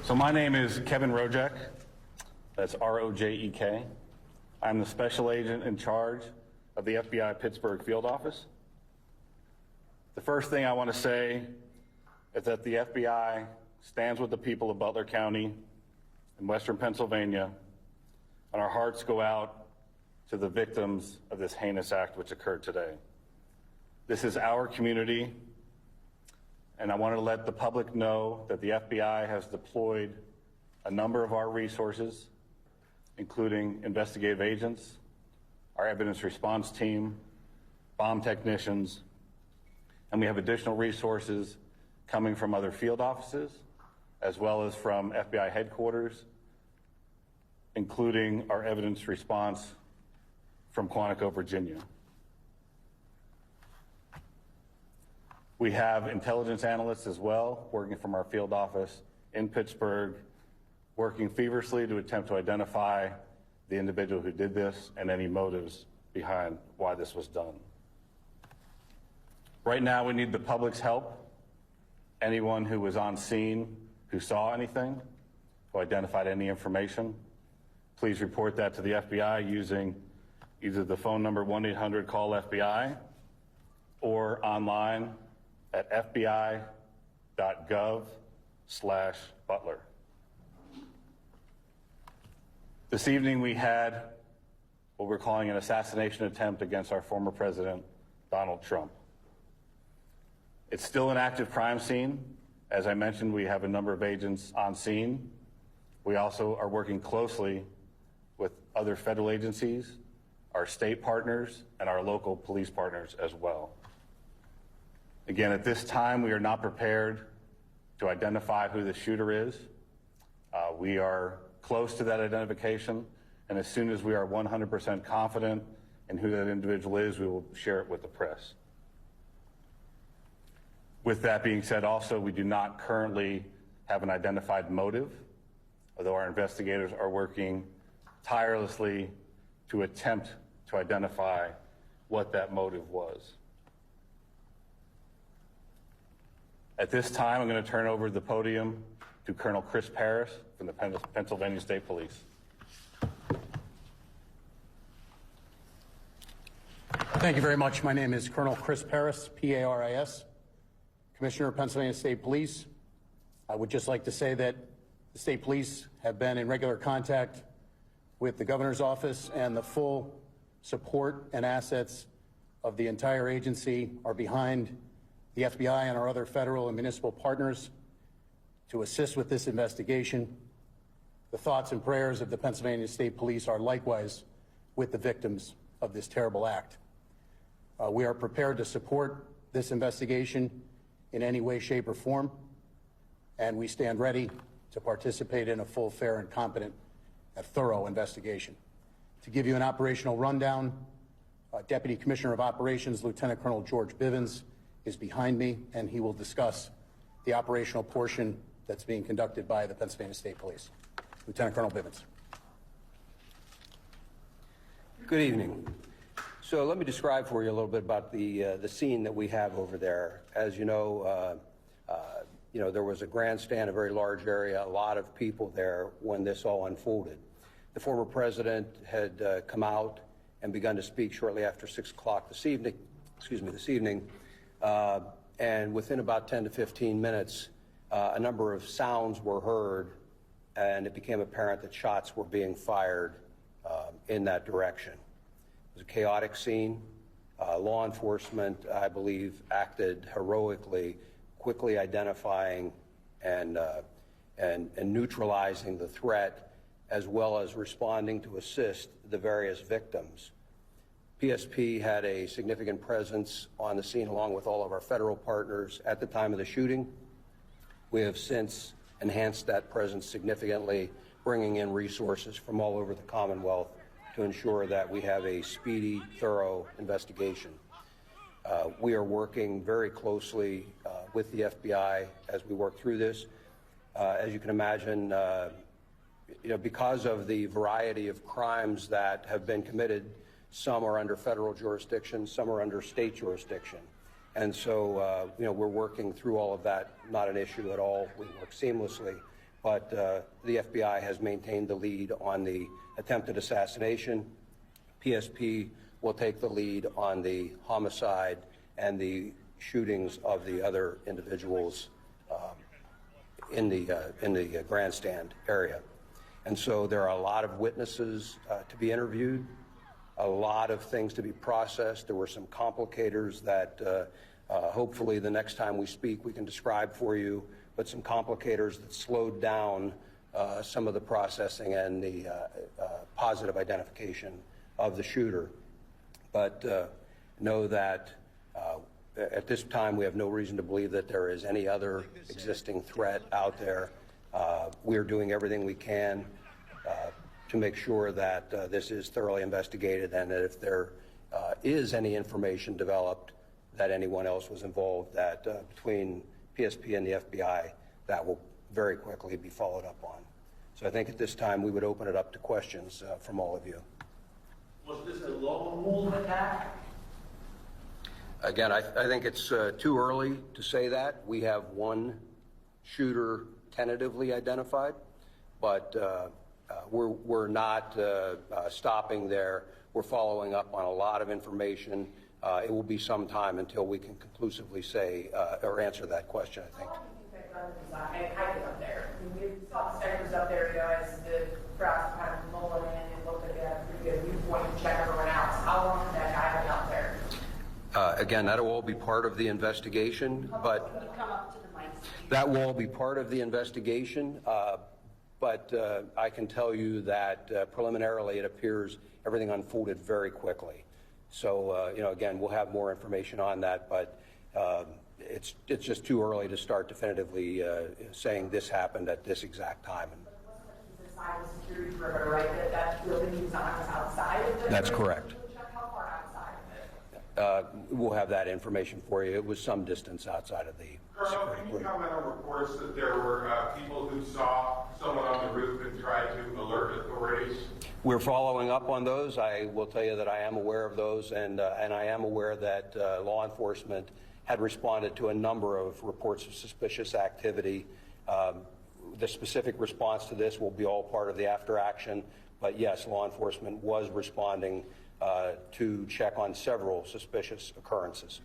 So my name is Kevin Rojek. That's R-O-J-E-K. I'm the special agent in charge of the FBI Pittsburgh field office. The first thing I want to say is that the FBI stands with the people of Butler County in Western Pennsylvania, and our hearts go out to the victims of this heinous act which occurred today. This is our community, and I wanted to let the public know that the FBI has deployed a number of our resources, including investigative agents, our evidence response team, bomb technicians, and we have additional resources coming from other field offices, as well as from FBI headquarters, including our evidence response from Quantico, Virginia. We have intelligence analysts as well, working from our field office in Pittsburgh, working feverishly to attempt to identify the individual who did this and any motives behind why this was done. Right now, we need the public's help. Anyone who was on scene, who saw anything, who identified any information, please report that to the FBI using either the phone number 1-800-CALL-FBI or online at fbi.gov/Butler. This evening we had what we're calling an assassination attempt against our former president, Donald Trump. It's still an active crime scene. As I mentioned, we have a number of agents on scene. We also are working closely with other federal agencies, our state partners, and our local police partners as well. Again, at this time, we are not prepared to identify who the shooter is. We are close to that identification, and as soon as we are 100% confident in who that individual is, we will share it with the press. With that being said, also, we do not currently have an identified motive, although our investigators are working tirelessly to attempt to identify what that motive was. At this time, I'm going to turn over the podium to Colonel Chris Paris from the Pennsylvania State Police. Thank you very much. My name is Colonel Chris Paris, P-A-R-I-S, Commissioner of Pennsylvania State Police. I would just like to say that the State Police have been in regular contact with the Governor's office, and the full support and assets of the entire agency are behind the FBI and our other federal and municipal partners to assist with this investigation. The thoughts and prayers of the Pennsylvania State Police are likewise with the victims of this terrible act. We are prepared to support this investigation in any way, shape, or form, and we stand ready to participate in a full, fair, and competent and thorough investigation. To give you an operational rundown, Deputy Commissioner of Operations, Lieutenant Colonel George Bivens, is behind me, and he will discuss the operational portion that's being conducted by the Pennsylvania State Police. Lieutenant Colonel Bivens. Good evening. So let me describe for you a little bit about the scene that we have over there. As you know, there was a grandstand, a very large area, a lot of people there when this all unfolded. The former president had come out and begun to speak shortly after 6 o'clock this evening. And within about 10 to 15 minutes, a number of sounds were heard, and it became apparent that shots were being fired in that direction. It was a chaotic scene. Law enforcement, I believe, acted heroically, quickly identifying and neutralizing the threat, as well as responding to assist the various victims. PSP had a significant presence on the scene along with all of our federal partners at the time of the shooting. We have since enhanced that presence significantly, bringing in resources from all over the Commonwealth to ensure that we have a speedy, thorough investigation. We are working very closely with the FBI as we work through this. As you can imagine, because of the variety of crimes that have been committed, some are under federal jurisdiction, some are under state jurisdiction. And so, we're working through all of that, not an issue at all. We work seamlessly. but the FBI has maintained the lead on the attempted assassination. PSP will take the lead on the homicide and the shootings of the other individuals in the grandstand area. And so there are a lot of witnesses to be interviewed, a lot of things to be processed. There were some complicators that hopefully the next time we speak we can describe for you, but some complicators that slowed down some of the processing and the positive identification of the shooter. But know that at this time we have no reason to believe that there is any other existing threat out there. We are doing everything we can to make sure that this is thoroughly investigated, and that if there is any information developed that anyone else was involved, that between PSP and the FBI, that will very quickly be followed up on. So I think at this time we would open it up to questions from all of you. Was this a lone wolf attack? Again, I think it's too early to say that. We have one shooter tentatively identified, but we're not stopping there. We're following up on a lot of information. It will be some time until we can conclusively say or answer that question, I think. How long do you think that gun was hiding up there? I mean, we saw the snipers up there, as the crowd kind of mulling in and looked at that pretty good viewpoint and check everyone else. How long did that guy been out there? Again, that'll all be part of the investigation, but Can you come up to the mic? that will all be part of the investigation. But I can tell you that preliminarily it appears everything unfolded very quickly. So, again, we'll have more information on that, but it's just too early to start definitively saying this happened at this exact time. But it wasn't like inside the security perimeter, right? That building he was on was outside of the... That's correct. How far outside of it? We'll have that information for you. It was some distance outside of the Colonel, security can you perimeter. comment on reports that there were people who saw someone on the roof and tried to alert authorities? We're following up on those. I will tell you that I am aware of those, and I am aware that law enforcement had responded to a number of reports of suspicious activity. The specific response to this will be all part of the after action, but yes, law enforcement was responding to check on several suspicious occurrences.